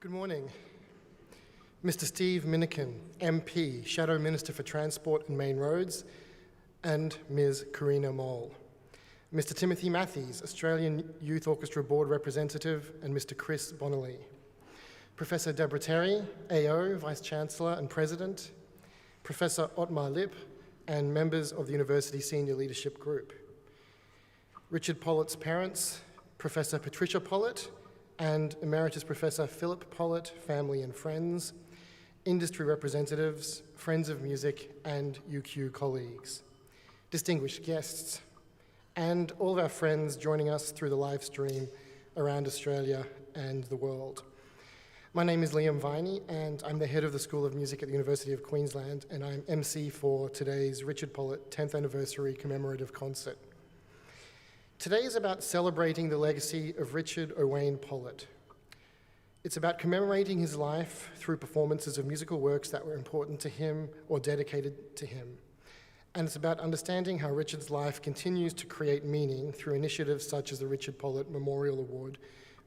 Good morning. Mr. Steve Minikin, MP, Shadow Minister for Transport and Main Roads, and Ms. Karina Mole. Mr. Timothy Matthews, Australian Youth Orchestra Board Representative, and Mr. Chris Bonnelly. Professor Deborah Terry AO, Vice-Chancellor and President, Professor Otmar Lipp, and members of the University Senior Leadership Group. Richard Pollett's parents, Professor Patricia Pollett, and Emeritus Professor Philip Pollett, family and friends, industry representatives, friends of music, and UQ colleagues, distinguished guests, and all of our friends joining us through the live stream around Australia and the world. My name is Liam Viney, and I'm the head of the School of Music at the University of Queensland, and I'm MC for today's Richard Pollett 10th Anniversary Commemorative Concert. Today is about celebrating the legacy of Richard Owain Pollett. It's about commemorating his life through performances of musical works that were important to him or dedicated to him. And it's about understanding how Richard's life continues to create meaning through initiatives such as the Richard Pollett Memorial Award,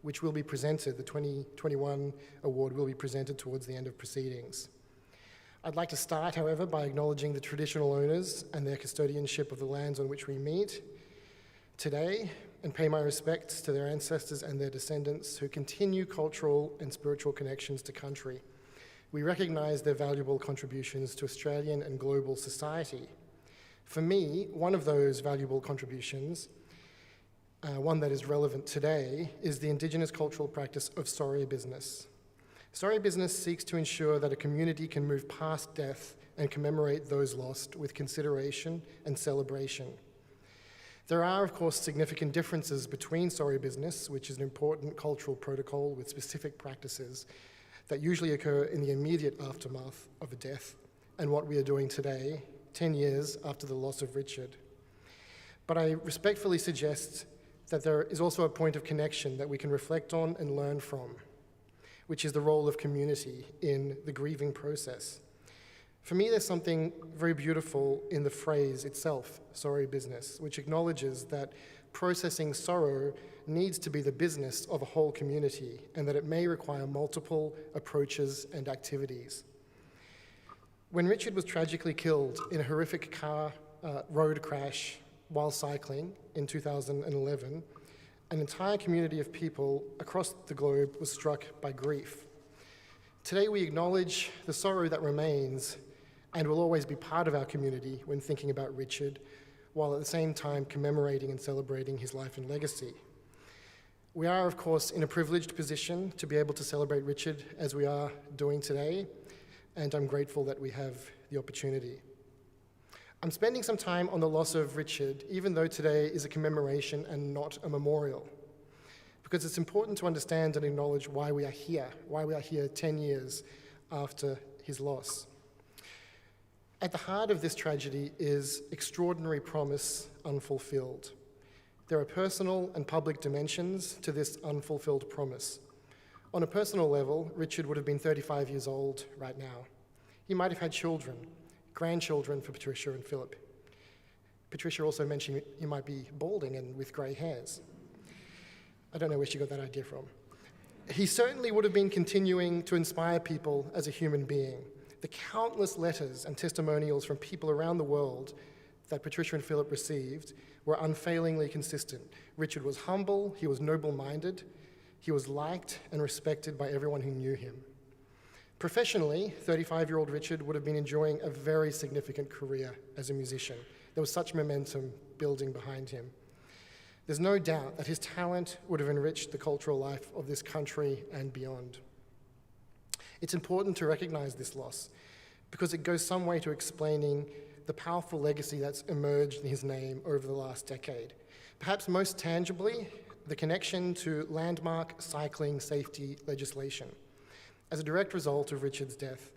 which will be presented, the 2021 award will be presented towards the end of proceedings. I'd like to start, however, by acknowledging the traditional owners and their custodianship of the lands on which we meet today, and pay my respects to their ancestors and their descendants who continue cultural and spiritual connections to country. We recognise their valuable contributions to Australian and global society. For me, one of those valuable contributions, one that is relevant today, is the Indigenous cultural practice of sorry business. Sorry business seeks to ensure that a community can move past death and commemorate those lost with consideration and celebration. There are, of course, significant differences between sorry business, which is an important cultural protocol with specific practices that usually occur in the immediate aftermath of a death, and what we are doing today, 10 years after the loss of Richard. But I respectfully suggest that there is also a point of connection that we can reflect on and learn from, which is the role of community in the grieving process. For me, there's something very beautiful in the phrase itself, sorry business, which acknowledges that processing sorrow needs to be the business of a whole community and that it may require multiple approaches and activities. When Richard was tragically killed in a horrific road crash while cycling in 2011, an entire community of people across the globe was struck by grief. Today we acknowledge the sorrow that remains and will always be part of our community when thinking about Richard, while at the same time commemorating and celebrating his life and legacy. We are, of course, in a privileged position to be able to celebrate Richard as we are doing today, and I'm grateful that we have the opportunity. I'm spending some time on the loss of Richard, even though today is a commemoration and not a memorial, because it's important to understand and acknowledge why we are here 10 years after his loss. At the heart of this tragedy is extraordinary promise unfulfilled. There are personal and public dimensions to this unfulfilled promise. On a personal level, Richard would have been 35 years old right now. He might have had children, grandchildren for Patricia and Philip. Patricia also mentioned he might be balding and with grey hairs. I don't know where she got that idea from. He certainly would have been continuing to inspire people as a human being. The countless letters and testimonials from people around the world that Patricia and Philip received were unfailingly consistent. Richard was humble, he was noble-minded, he was liked and respected by everyone who knew him. Professionally, 35-year-old Richard would have been enjoying a very significant career as a musician. There was such momentum building behind him. There's no doubt that his talent would have enriched the cultural life of this country and beyond. It's important to recognise this loss because it goes some way to explaining the powerful legacy that's emerged in his name over the last decade. Perhaps most tangibly, the connection to landmark cycling safety legislation. As a direct result of Richard's death,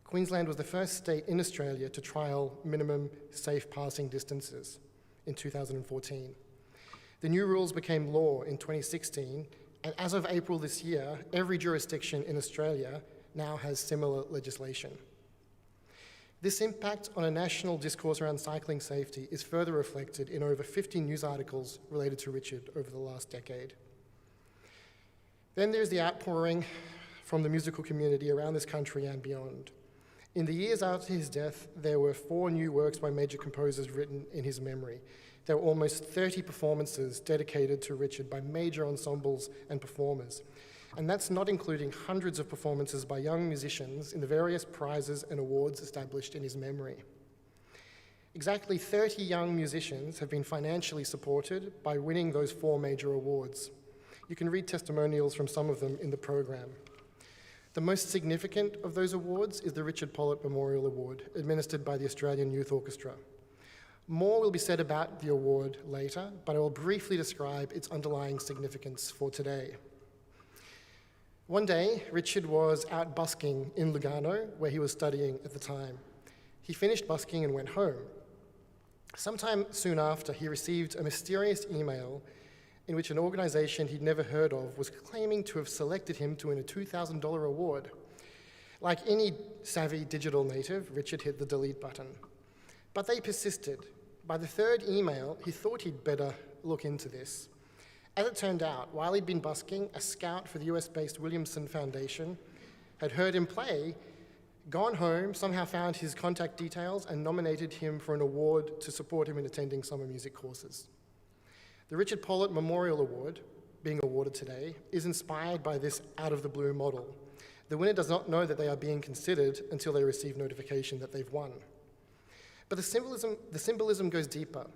Queensland was the first state in Australia to trial minimum safe passing distances in 2014. The new rules became law in 2016, and as of April this year, every jurisdiction in Australia now has similar legislation. This impact on a national discourse around cycling safety is further reflected in over 50 news articles related to Richard over the last decade. Then there's the outpouring from the musical community around this country and beyond. In the years after his death, there were 4 new works by major composers written in his memory. There were almost 30 performances dedicated to Richard by major ensembles and performers. And that's not including hundreds of performances by young musicians in the various prizes and awards established in his memory. Exactly 30 young musicians have been financially supported by winning those 4 major awards. You can read testimonials from some of them in the program. The most significant of those awards is the Richard Pollett Memorial Award, administered by the Australian Youth Orchestra. More will be said about the award later, but I will briefly describe its underlying significance for today. One day, Richard was out busking in Lugano, where he was studying at the time. He finished busking and went home. Sometime soon after, he received a mysterious email in which an organisation he'd never heard of was claiming to have selected him to win a $2,000 award. Like any savvy digital native, Richard hit the delete button. But they persisted. By the 3rd email, he thought he'd better look into this. As it turned out, while he'd been busking, a scout for the US-based Williamson Foundation had heard him play, gone home, somehow found his contact details, and nominated him for an award to support him in attending summer music courses. The Richard Pollett Memorial Award, being awarded today, is inspired by this out-of-the-blue model. The winner does not know that they are being considered until they receive notification that they've won. But the symbolism goes deeper.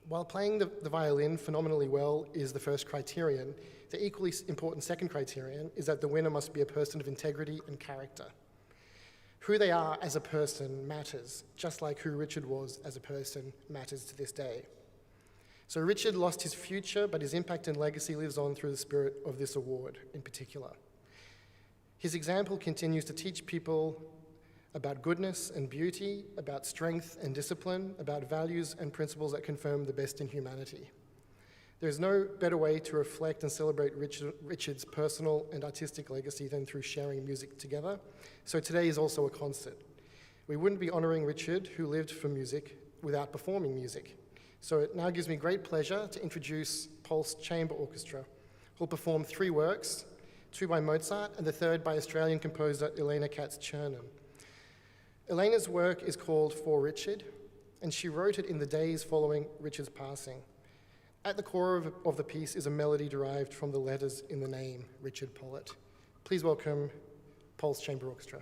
While playing the violin phenomenally well is the first criterion, the equally important second criterion is that the winner must be a person of integrity and character. Who they are as a person matters, just like who Richard was as a person matters to this day. So Richard lost his future, but his impact and legacy lives on through the spirit of this award in particular. His example continues to teach people about goodness and beauty, about strength and discipline, about values and principles that confirm the best in humanity. There is no better way to reflect and celebrate Richard's personal and artistic legacy than through sharing music together. So today is also a concert. We wouldn't be honouring Richard, who lived for music, without performing music. So it now gives me great pleasure to introduce Pulse Chamber Orchestra, who'll perform 3 works, 2 by Mozart and the 3rd by Australian composer Elena Katz-Chernin. Elena's work is called For Richard, and she wrote it in the days following Richard's passing. At the core of the piece is a melody derived from the letters in the name, Richard Pollett. Please welcome Pulse Chamber Orchestra.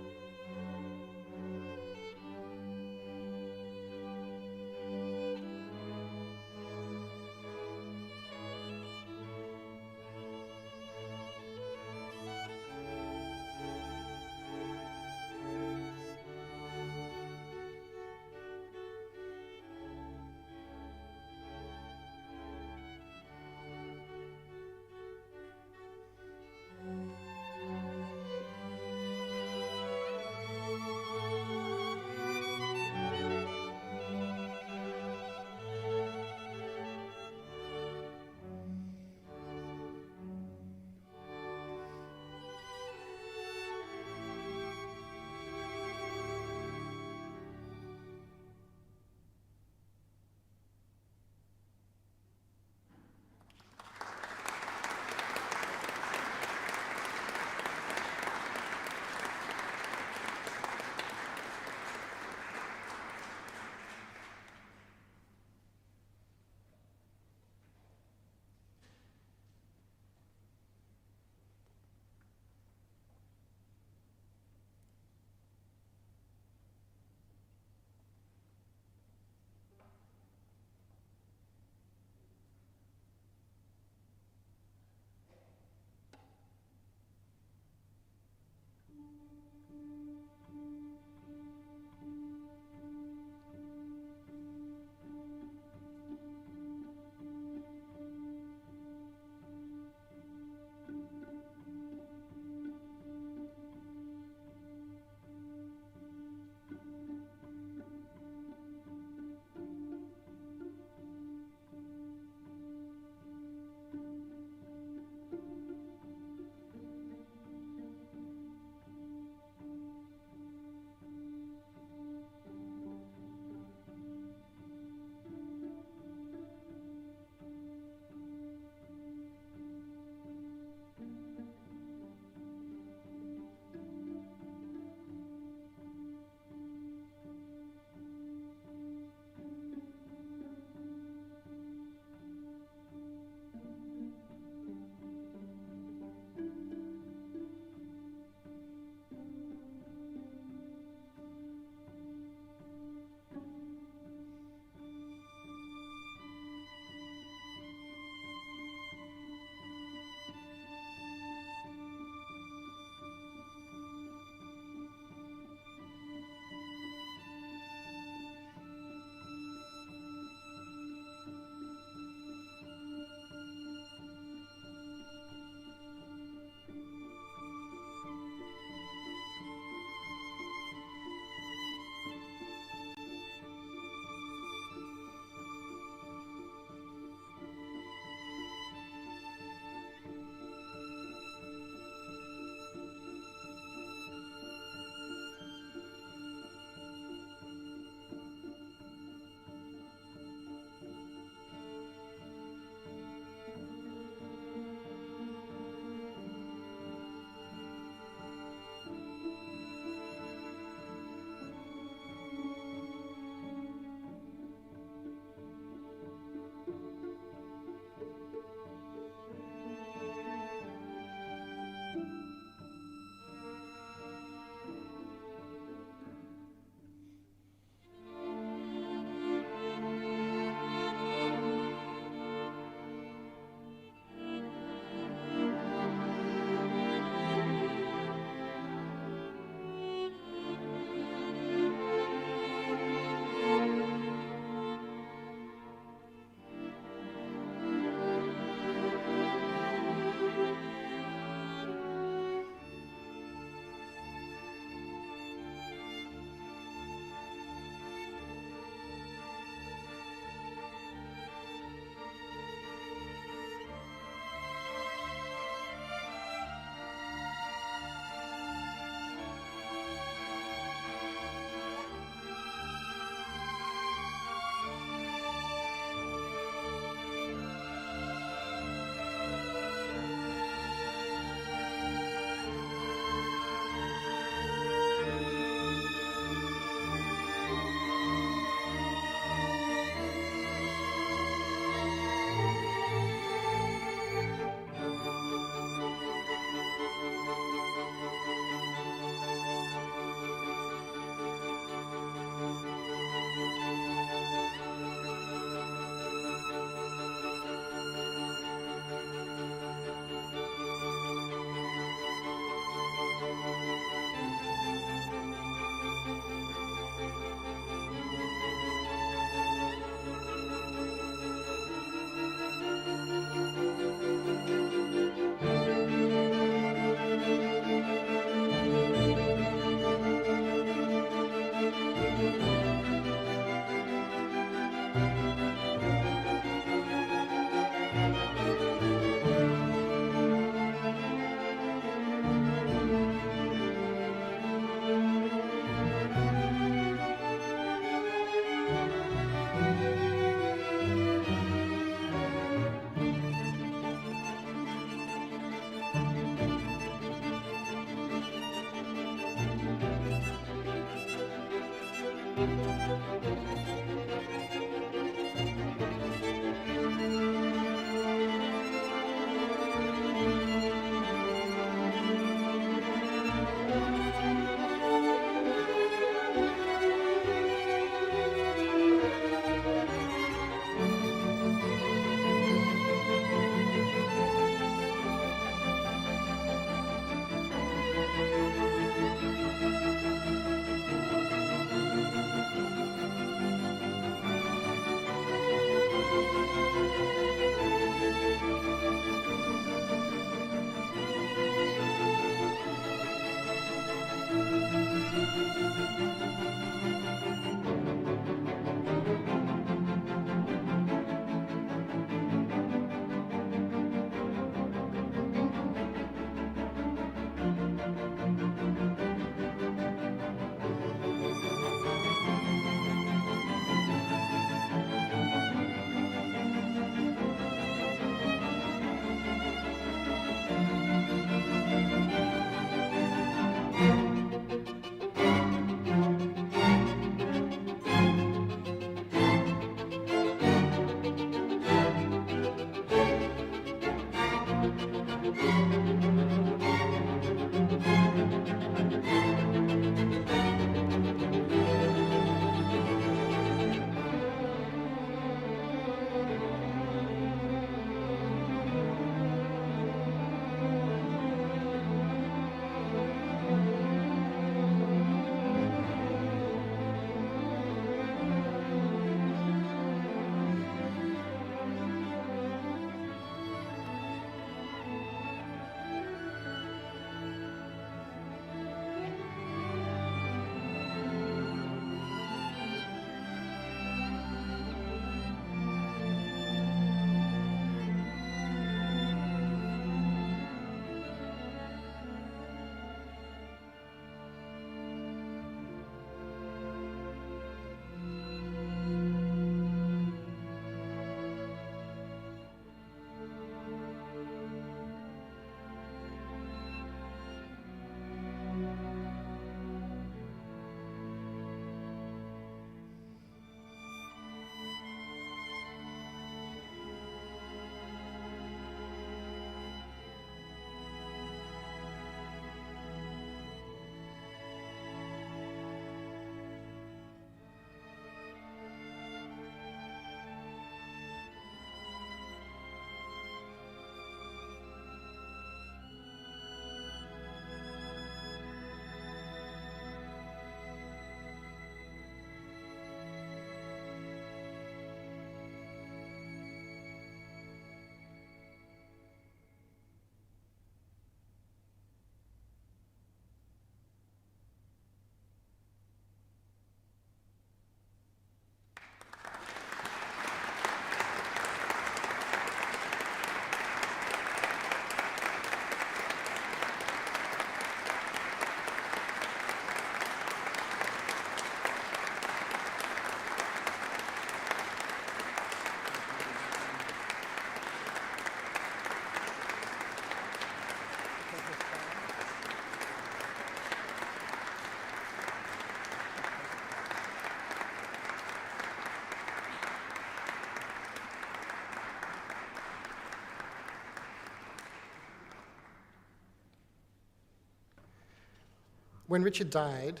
When Richard died,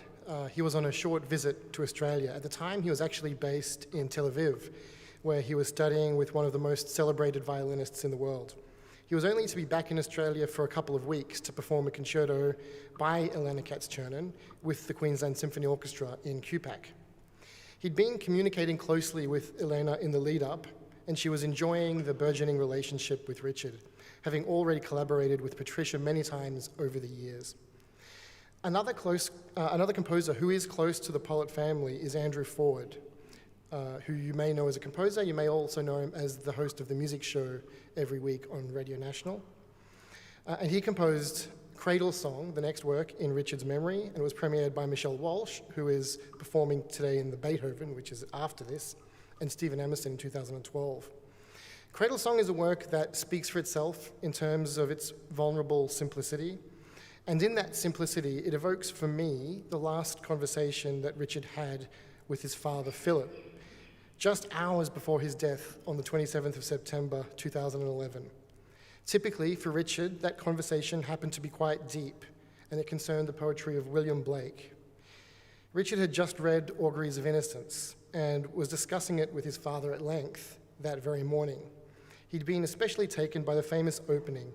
he was on a short visit to Australia. At the time, he was actually based in Tel Aviv, where he was studying with one of the most celebrated violinists in the world. He was only to be back in Australia for a couple of weeks to perform a concerto by Elena Katz-Chernin with the Queensland Symphony Orchestra in QPAC. He'd been communicating closely with Elena in the lead-up, and she was enjoying the burgeoning relationship with Richard, having already collaborated with Patricia many times over the years. Another composer who is close to the Pollett family is Andrew Ford, who you may know as a composer. You may also know him as the host of the music show every week on Radio National. And he composed Cradle Song, the next work, in Richard's memory, and it was premiered by Michelle Walsh, who is performing today in the Beethoven, which is after this, and Stephen Emerson in 2012. Cradle Song is a work that speaks for itself in terms of its vulnerable simplicity, and in that simplicity, it evokes for me the last conversation that Richard had with his father, Philip, just hours before his death on the 27th of September 2011. Typically, for Richard, that conversation happened to be quite deep, and it concerned the poetry of William Blake. Richard had just read Auguries of Innocence and was discussing it with his father at length that very morning. He'd been especially taken by the famous opening,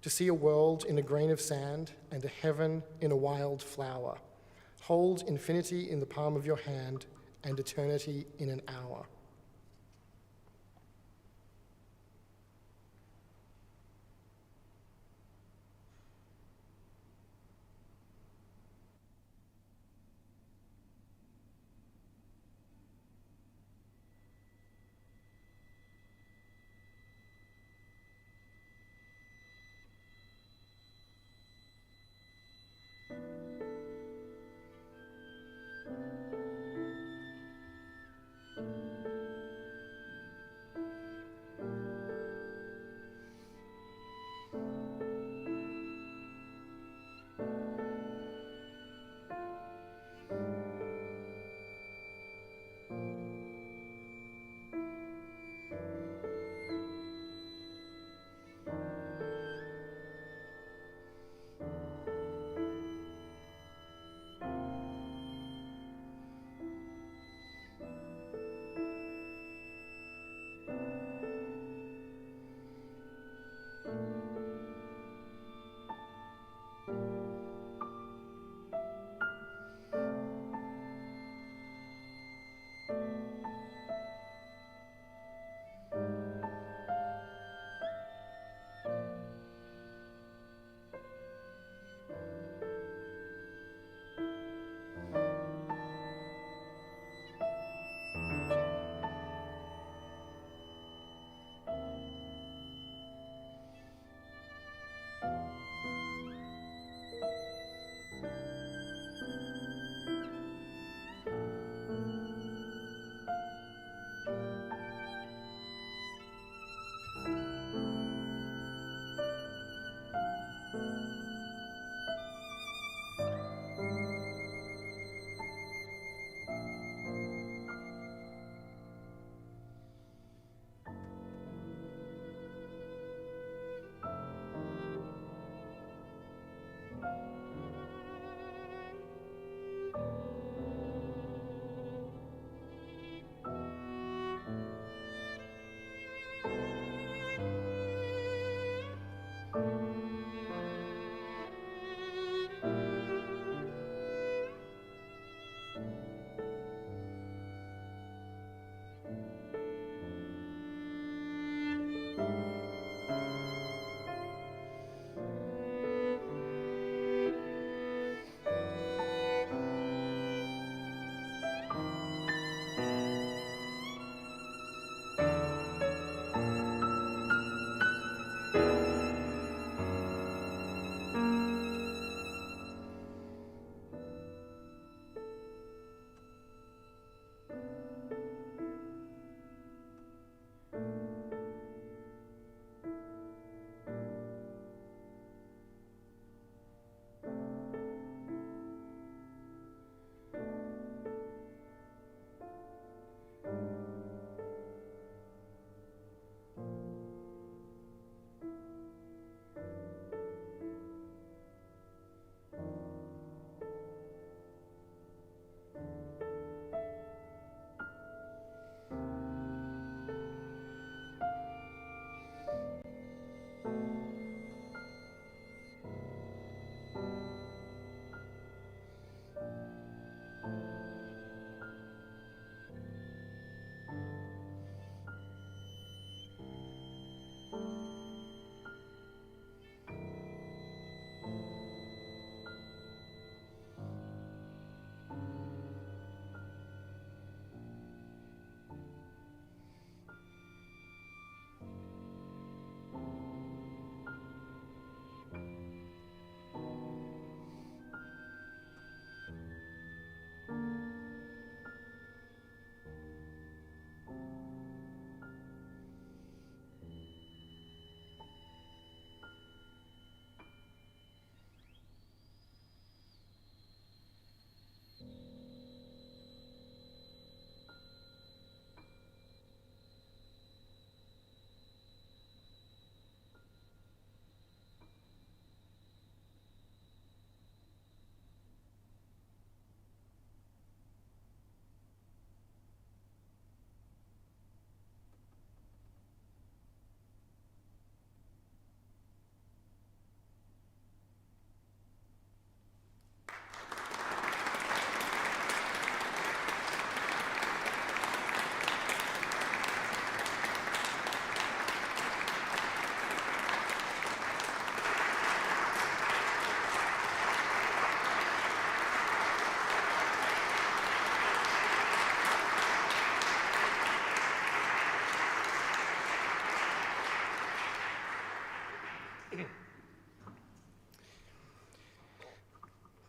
to see a world in a grain of sand and a heaven in a wild flower. Hold infinity in the palm of your hand and eternity in an hour.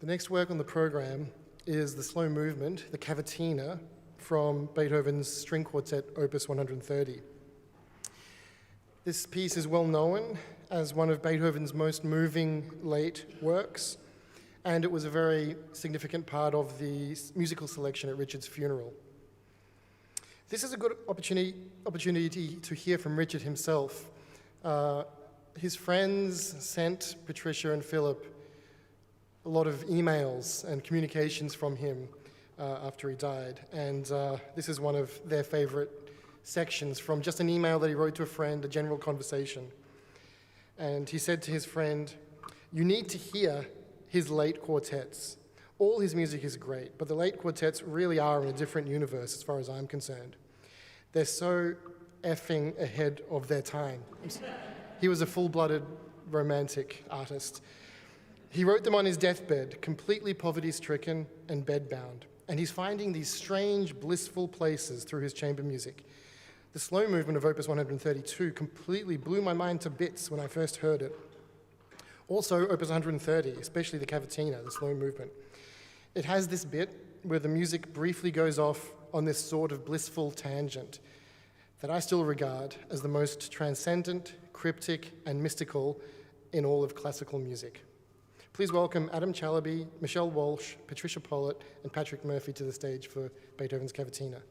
The next work on the program is the slow movement, the Cavatina, from Beethoven's String Quartet, Opus 130. This piece is well known as one of Beethoven's most moving late works, and it was a very significant part of the musical selection at Richard's funeral. This is a good opportunity to hear from Richard himself. His friends sent Patricia and Philip a lot of emails and communications from him after he died, and this is one of their favorite sections from just an email that he wrote to a friend, a general conversation. And he said to his friend, "You need to hear his late quartets. All his music is great, but the late quartets really are in a different universe as far as I'm concerned. They're so effing ahead of their time." He was a full-blooded romantic artist. He wrote them on his deathbed, completely poverty-stricken and bedbound, and he's finding these strange, blissful places through his chamber music. The slow movement of Opus 132 completely blew my mind to bits when I first heard it. Also, Opus 130, especially the Cavatina, the slow movement. It has this bit where the music briefly goes off on this sort of blissful tangent that I still regard as the most transcendent, cryptic, and mystical in all of classical music. Please welcome Adam Chalabi, Michelle Walsh, Patricia Pollett, and Patrick Murphy to the stage for Beethoven's Cavatina.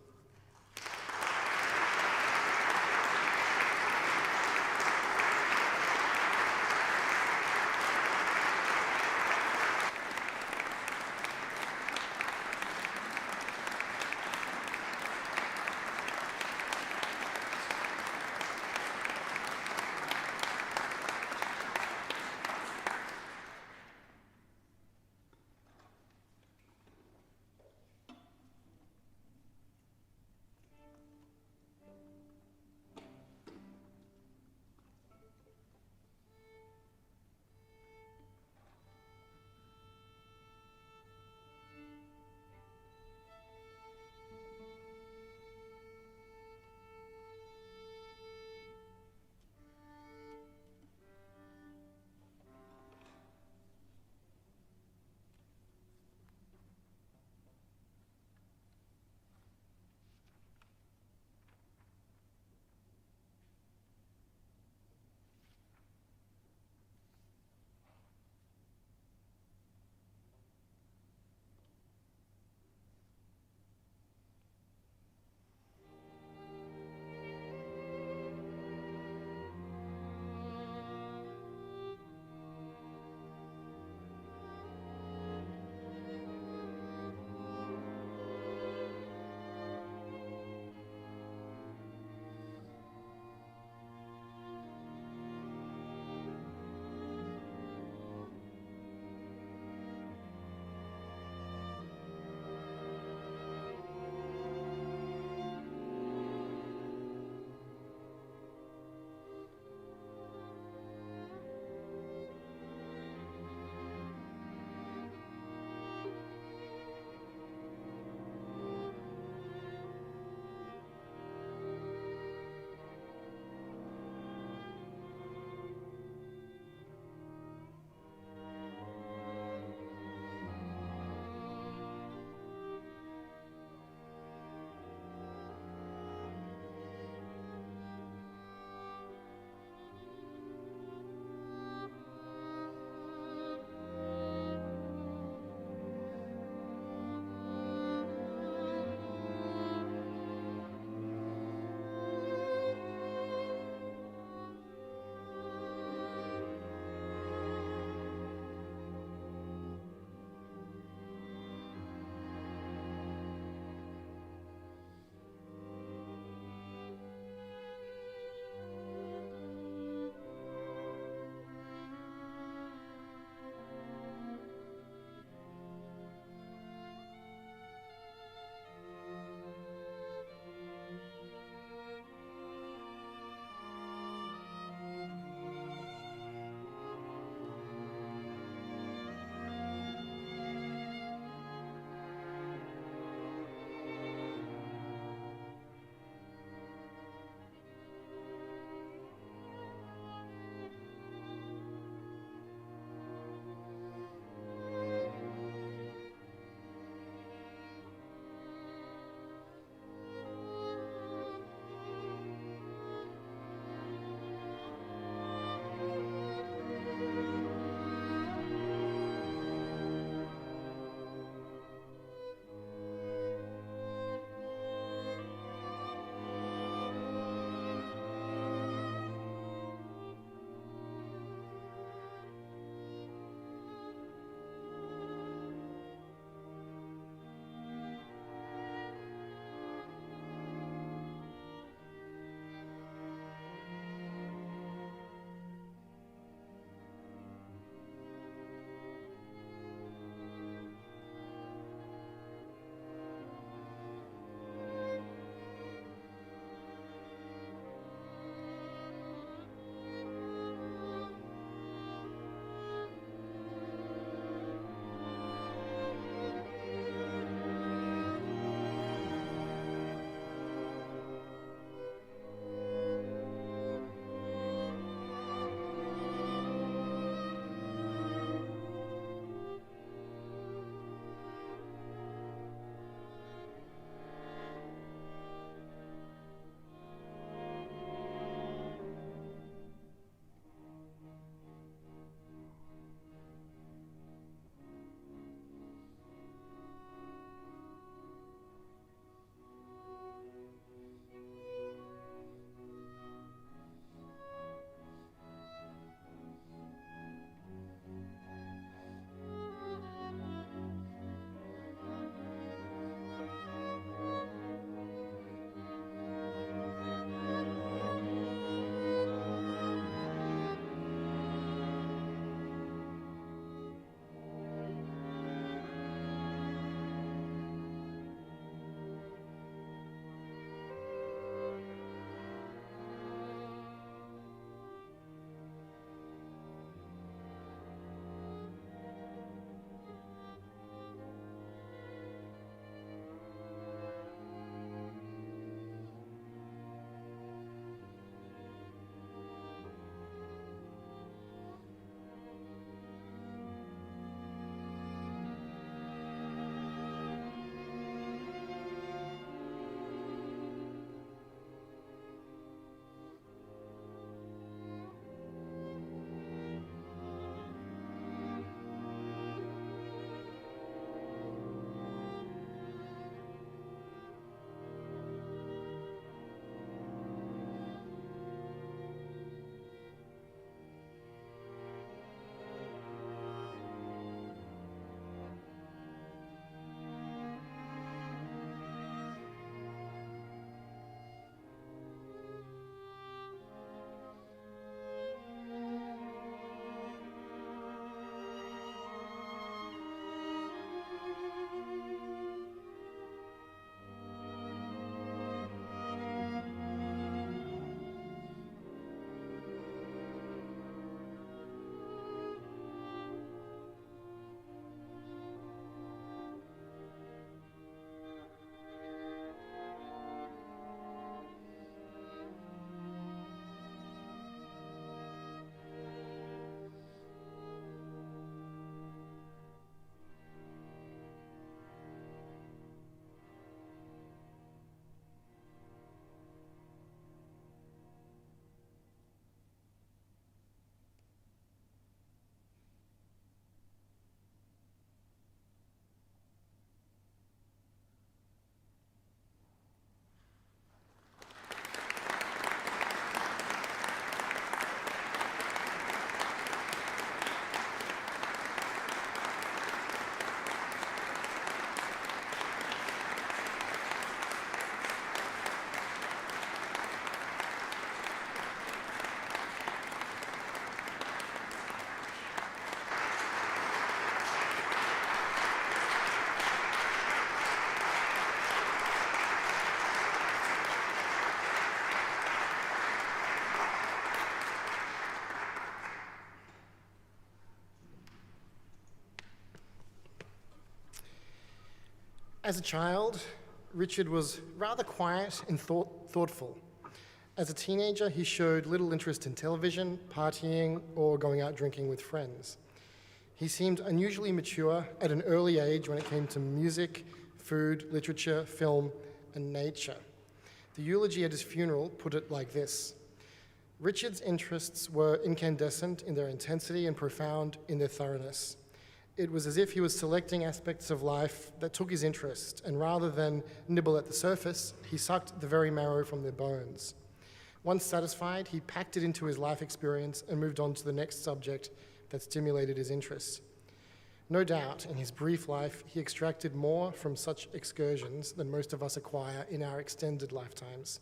As a child, Richard was rather quiet and thoughtful. As a teenager, he showed little interest in television, partying, or going out drinking with friends. He seemed unusually mature at an early age when it came to music, food, literature, film, and nature. The eulogy at his funeral put it like this: Richard's interests were incandescent in their intensity and profound in their thoroughness. It was as if he was selecting aspects of life that took his interest, and rather than nibble at the surface, he sucked the very marrow from their bones. Once satisfied, he packed it into his life experience and moved on to the next subject that stimulated his interest. No doubt, in his brief life, he extracted more from such excursions than most of us acquire in our extended lifetimes.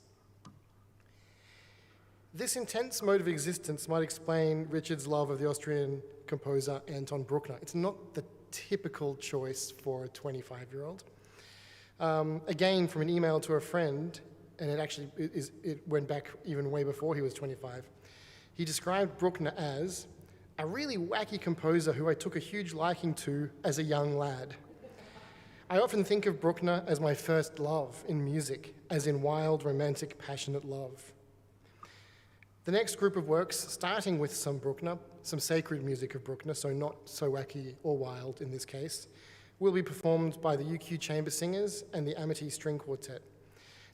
This intense mode of existence might explain Richard's love of the Austrian composer Anton Bruckner. It's not the typical choice for a 25-year-old. Again, from an email to a friend, and it went back even way before he was 25, he described Bruckner as a really wacky composer who I took a huge liking to as a young lad. I often think of Bruckner as my first love in music, as in wild, romantic, passionate love. The next group of works, starting with some Bruckner, some sacred music of Bruckner, so not so wacky or wild in this case, will be performed by the UQ Chamber Singers and the Amity String Quartet.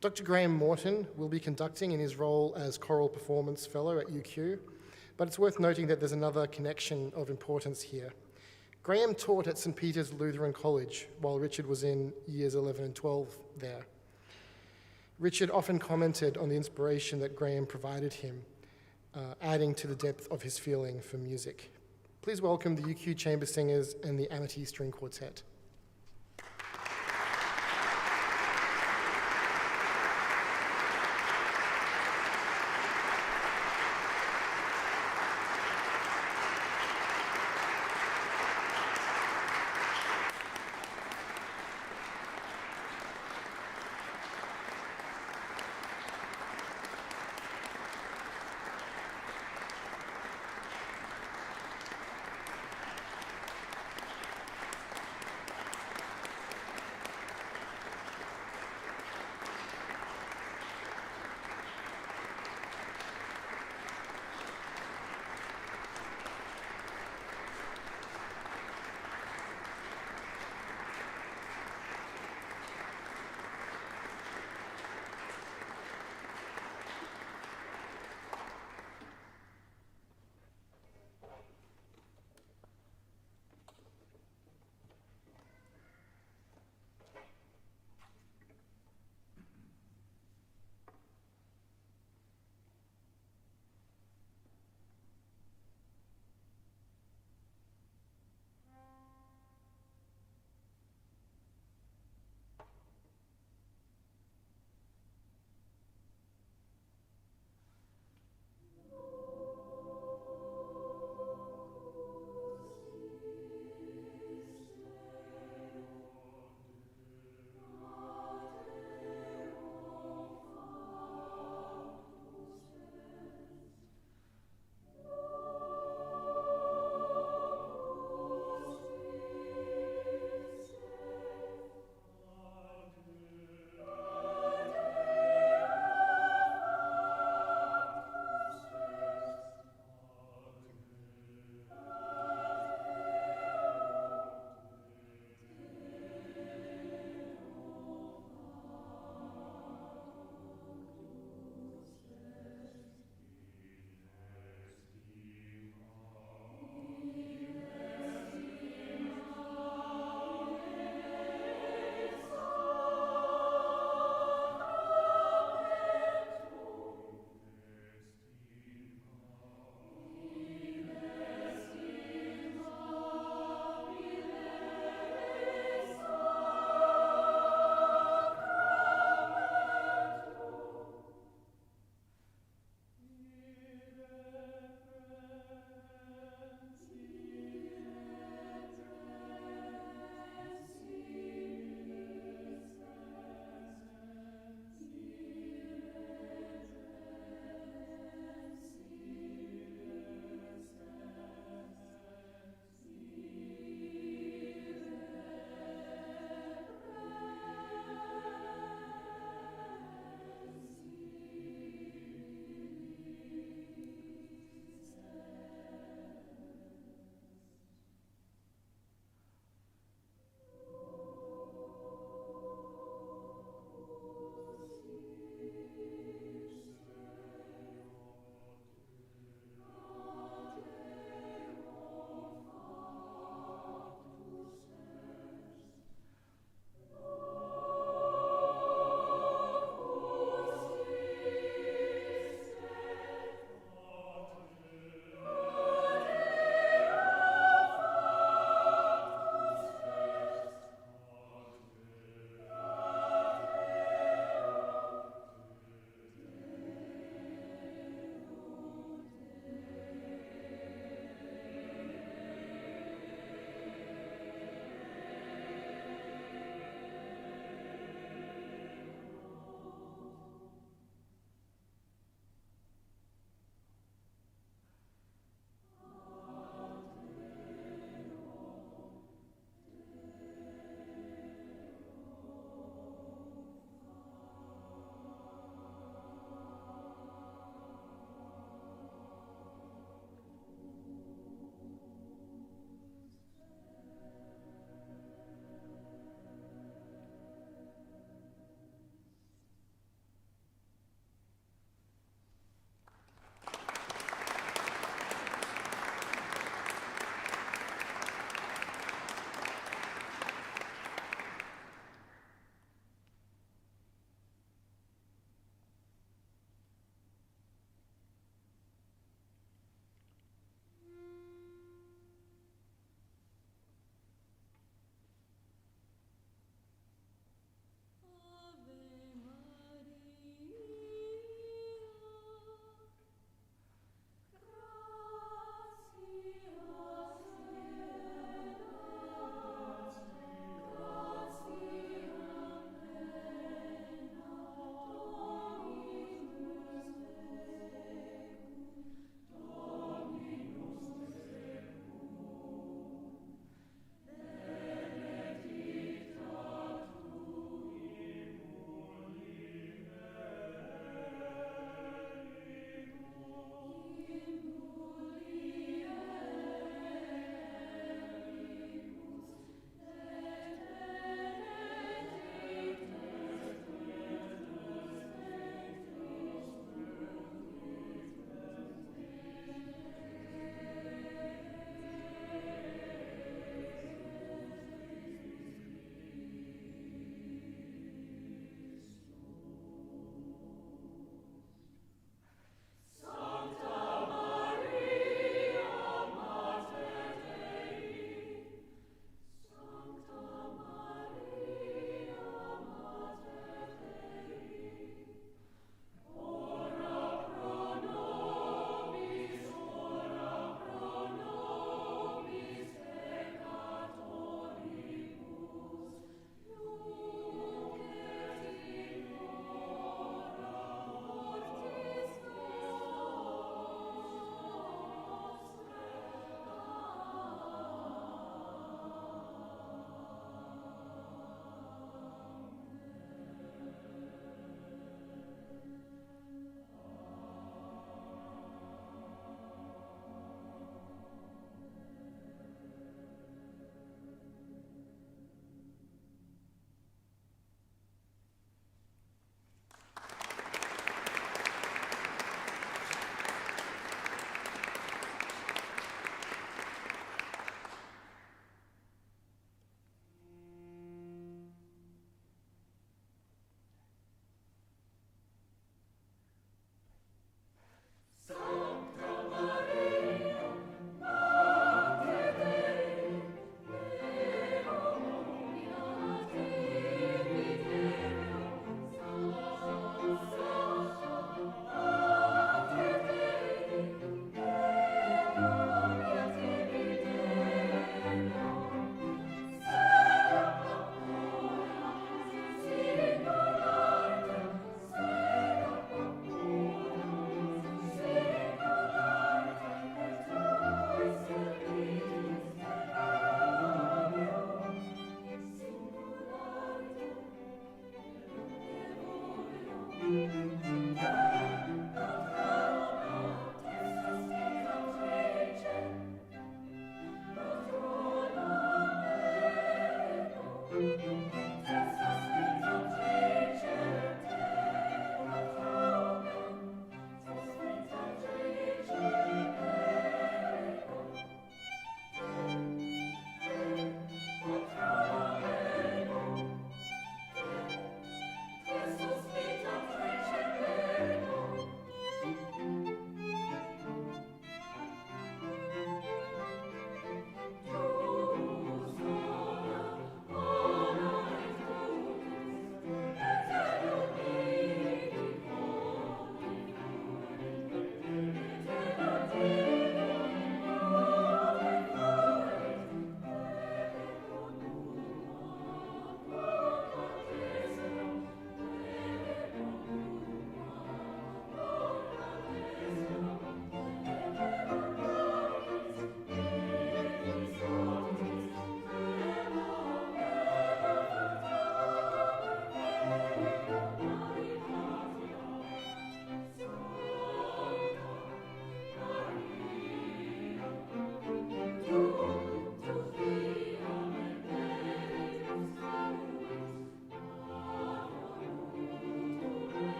Dr. Graham Morton will be conducting in his role as Choral Performance Fellow at UQ, but it's worth noting that there's another connection of importance here. Graham taught at St. Peter's Lutheran College while Richard was in years 11 and 12 there. Richard often commented on the inspiration that Graham provided him, adding to the depth of his feeling for music. Please welcome the UQ Chamber Singers and the Amity String Quartet.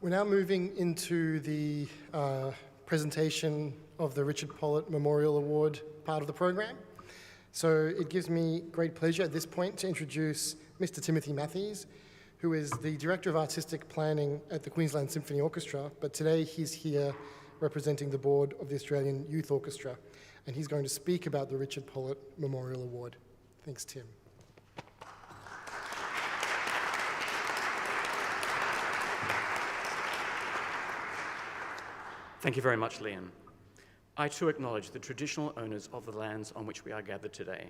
We're now moving into the presentation of the Richard Pollett Memorial Award part of the program. So it gives me great pleasure at this point to introduce Mr. Timothy Matthees, who is the Director of Artistic Planning at the Queensland Symphony Orchestra, but today he's here representing the board of the Australian Youth Orchestra, and he's going to speak about the Richard Pollett Memorial Award. Thanks, Tim. Thank you very much, Liam. I too acknowledge the traditional owners of the lands on which we are gathered today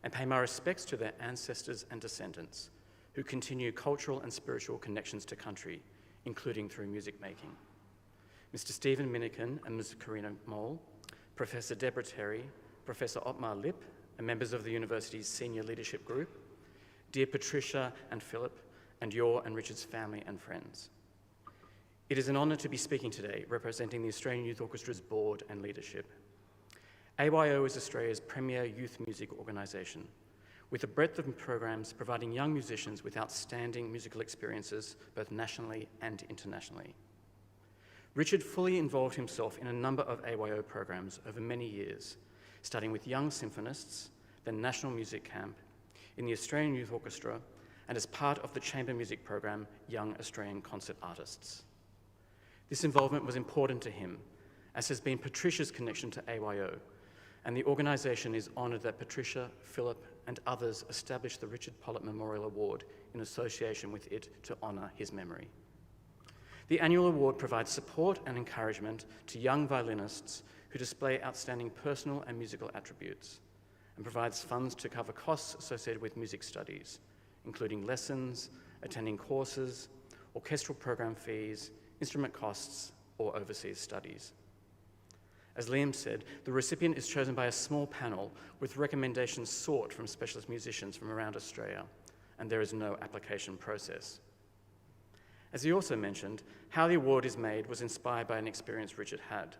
and pay my respects to their ancestors and descendants who continue cultural and spiritual connections to country, including through music making. Mr. Stephen Minikin and Ms. Karina Mole, Professor Deborah Terry, Professor Otmar Lipp, and members of the university's senior leadership group, dear Patricia and Philip, and your and Richard's family and friends. It is an honour to be speaking today representing the Australian Youth Orchestra's board and leadership. AYO is Australia's premier youth music organisation, with a breadth of programs providing young musicians with outstanding musical experiences both nationally and internationally. Richard fully involved himself in a number of AYO programs over many years, starting with young symphonists, then National Music Camp, in the Australian Youth Orchestra, and as part of the chamber music program Young Australian Concert Artists. This involvement was important to him, as has been Patricia's connection to AYO, and the organisation is honoured that Patricia, Philip, and others established the Richard Pollett Memorial Award in association with it to honour his memory. The annual award provides support and encouragement to young violinists who display outstanding personal and musical attributes, and provides funds to cover costs associated with music studies, including lessons, attending courses, orchestral program fees, instrument costs, or overseas studies. As Liam said, the recipient is chosen by a small panel with recommendations sought from specialist musicians from around Australia, and there is no application process. As he also mentioned, how the award is made was inspired by an experience Richard had.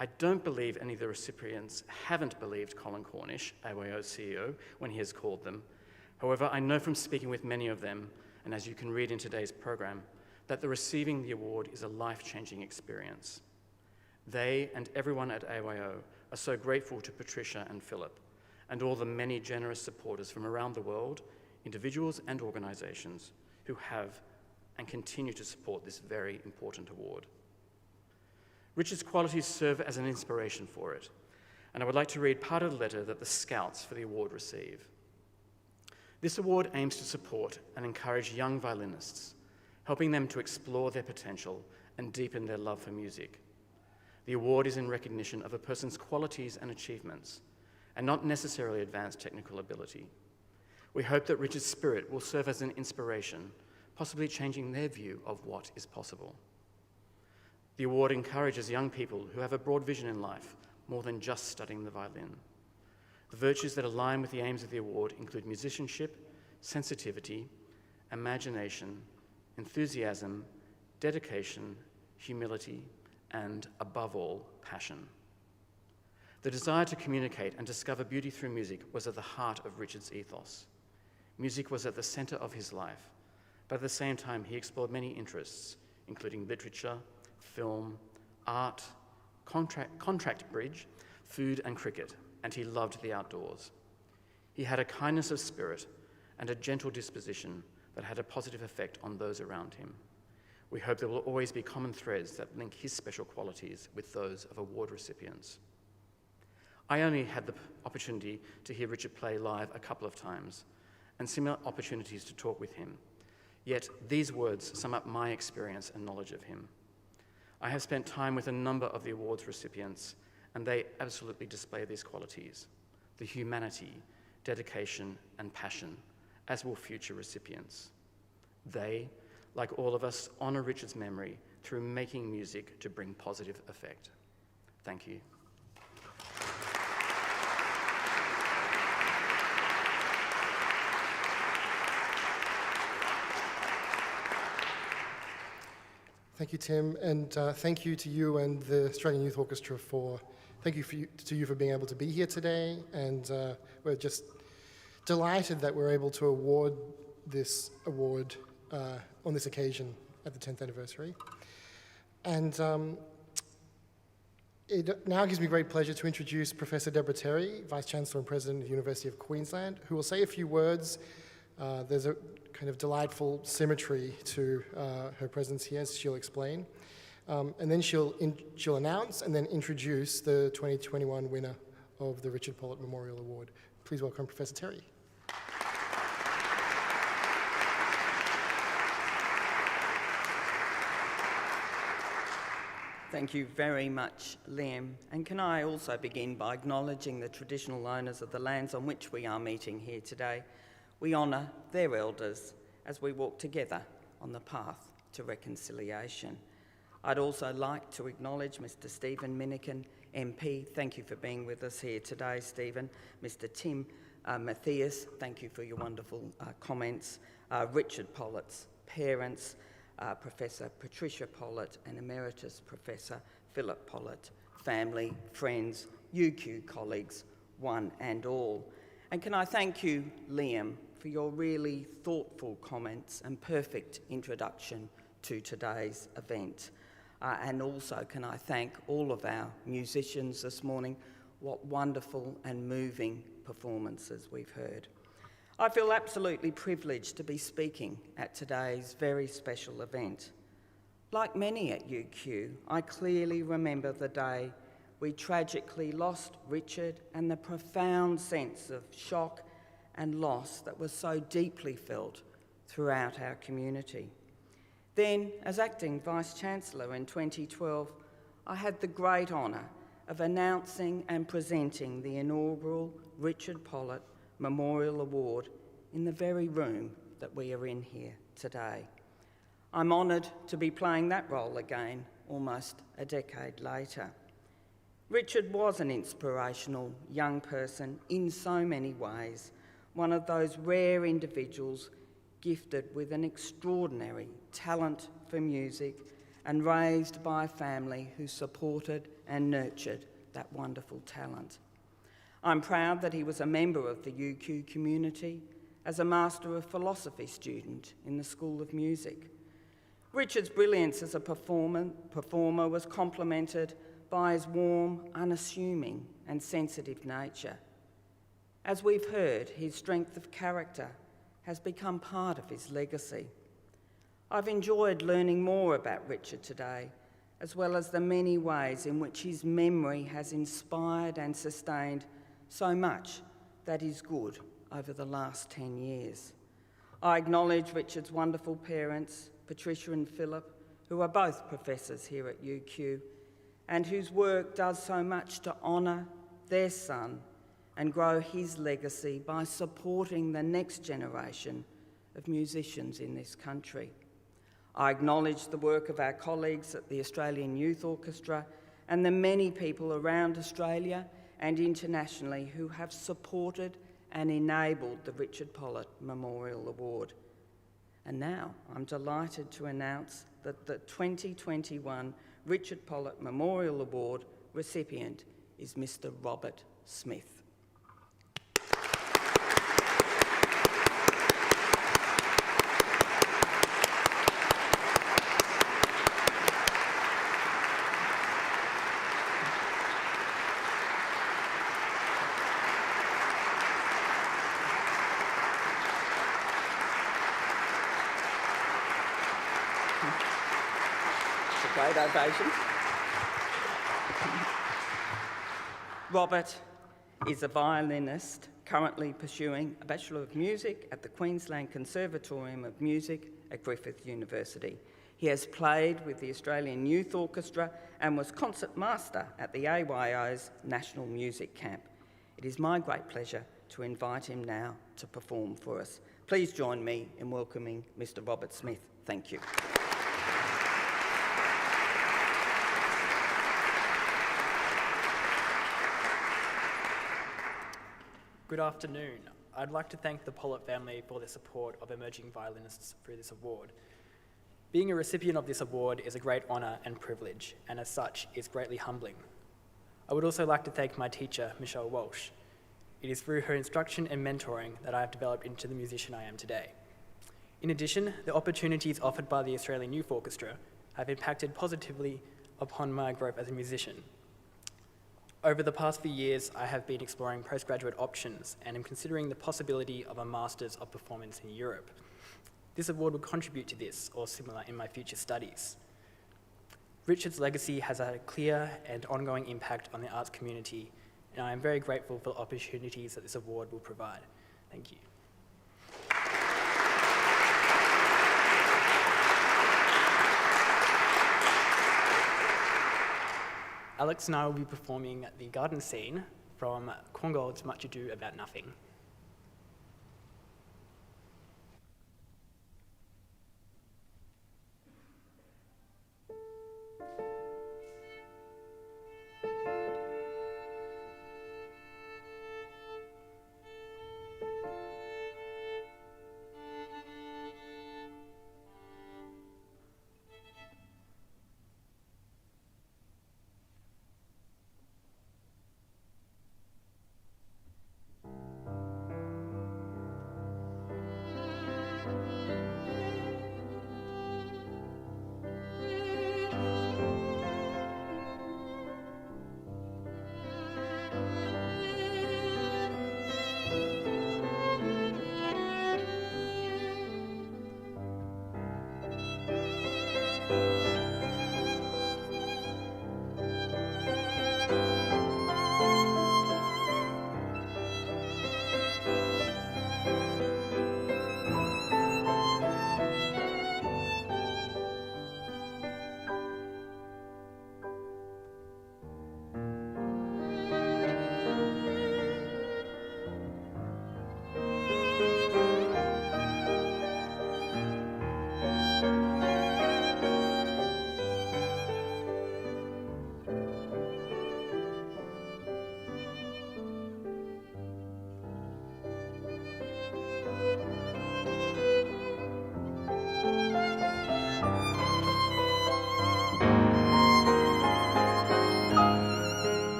I don't believe any of the recipients haven't believed Colin Cornish, AYO's CEO, when he has called them. However, I know from speaking with many of them, and as you can read in today's program, that the receiving the award is a life-changing experience. They and everyone at AYO are so grateful to Patricia and Philip and all the many generous supporters from around the world, individuals and organisations who have and continue to support this very important award. Richard's qualities serve as an inspiration for it, and I would like to read part of the letter that the Scouts for the award receive. This award aims to support and encourage young violinists, helping them to explore their potential and deepen their love for music. The award is in recognition of a person's qualities and achievements, and not necessarily advanced technical ability. We hope that Richard's spirit will serve as an inspiration, possibly changing their view of what is possible. The award encourages young people who have a broad vision in life, more than just studying the violin. The virtues that align with the aims of the award include musicianship, sensitivity, imagination, enthusiasm, dedication, humility, and, above all, passion. The desire to communicate and discover beauty through music was at the heart of Richard's ethos. Music was at the centre of his life, but at the same time he explored many interests, including literature, film, art, contract bridge, food and cricket, and he loved the outdoors. He had a kindness of spirit and a gentle disposition that had a positive effect on those around him. We hope there will always be common threads that link his special qualities with those of award recipients. I only had the opportunity to hear Richard play live a couple of times, and similar opportunities to talk with him. Yet these words sum up my experience and knowledge of him. I have spent time with a number of the awards recipients, and they absolutely display these qualities: the humanity, dedication, and passion, as will future recipients. They, like all of us, honour Richard's memory through making music to bring positive effect. Thank you. Thank you, Tim, and thank you to you and the Australian Youth Orchestra thank you to you for being able to be here today, and we're just delighted that we're able to award this award on this occasion at the 10th anniversary. And it now gives me great pleasure to introduce Professor Deborah Terry, Vice-Chancellor and President of the University of Queensland, who will say a few words. There's a kind of delightful symmetry to her presence here, as she'll explain. And then she'll announce and then introduce the 2021 winner of the Richard Pollett Memorial Award. Please welcome Professor Terry. Thank you very much, Liam. And can I also begin by acknowledging the traditional owners of the lands on which we are meeting here today. We honour their elders as we walk together on the path to reconciliation. I'd also like to acknowledge Mr. Stephen Minikin, MP. Thank you for being with us here today, Stephen. Mr. Tim Matthias, thank you for your wonderful comments. Richard Pollett's parents, Professor Patricia Pollett and Emeritus Professor Philip Pollett, family, friends, UQ colleagues, one and all. And can I thank you, Liam, for your really thoughtful comments and perfect introduction to today's event. And also can I thank all of our musicians this morning. What wonderful and moving performances we've heard. I feel absolutely privileged to be speaking at today's very special event. Like many at UQ, I clearly remember the day we tragically lost Richard and the profound sense of shock and loss that was so deeply felt throughout our community. Then, as acting Vice-Chancellor in 2012, I had the great honour of announcing and presenting the inaugural Richard Pollett Memorial Award in the very room that we are in here today. I'm honoured to be playing that role again almost a decade later. Richard was an inspirational young person in so many ways, one of those rare individuals gifted with an extraordinary talent for music and raised by a family who supported and nurtured that wonderful talent. I'm proud that he was a member of the UQ community as a Master of Philosophy student in the School of Music. Richard's brilliance as a performer was complemented by his warm, unassuming and sensitive nature. As we've heard, his strength of character has become part of his legacy. I've enjoyed learning more about Richard today, as well as the many ways in which his memory has inspired and sustained so much that is good over the last 10 years. I acknowledge Richard's wonderful parents, Patricia and Philip, who are both professors here at UQ, and whose work does so much to honour their son and grow his legacy by supporting the next generation of musicians in this country. I acknowledge the work of our colleagues at the Australian Youth Orchestra and the many people around Australia and internationally who have supported and enabled the Richard Pollett Memorial Award. And now I'm delighted to announce that the 2021 Richard Pollett Memorial Award recipient is Mr. Robert Smith. Great ovation. Robert is a violinist currently pursuing a Bachelor of Music at the Queensland Conservatorium of Music at Griffith University. He has played with the Australian Youth Orchestra and was concert master at the AYO's National Music Camp. It is my great pleasure to invite him now to perform for us. Please join me in welcoming Mr. Robert Smith. Thank you. Good afternoon. I'd like to thank the Pollett family for their support of emerging violinists through this award. Being a recipient of this award is a great honour and privilege, and as such is greatly humbling. I would also like to thank my teacher, Michelle Walsh. It is through her instruction and mentoring that I have developed into the musician I am today. In addition, the opportunities offered by the Australian Youth Orchestra have impacted positively upon my growth as a musician. Over the past few years, I have been exploring postgraduate options and am considering the possibility of a Masters of Performance in Europe. This award will contribute to this or similar in my future studies. Richard's legacy has had a clear and ongoing impact on the arts community, and I am very grateful for the opportunities that this award will provide. Thank you. Alex and I will be performing the garden scene from Korngold's Much Ado About Nothing.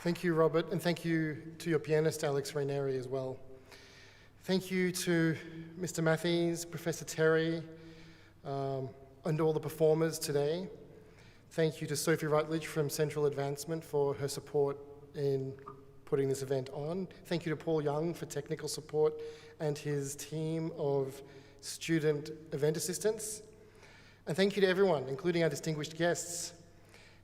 Thank you, Robert, and thank you to your pianist, Alex Raineri, as well. Thank you to Mr. Matthews, Professor Terry, and all the performers today. Thank you to Sophie Rutledge from Central Advancement for her support in putting this event on. Thank you to Paul Young for technical support and his team of student event assistants. And thank you to everyone, including our distinguished guests,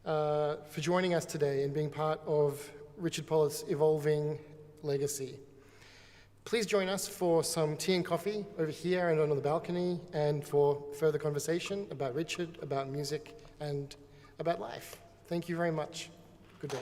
for joining us today and being part of Richard Pollett's evolving legacy. Please join us for some tea and coffee over here and on the balcony, and for further conversation about Richard, about music, and about life. Thank you very much. Good day.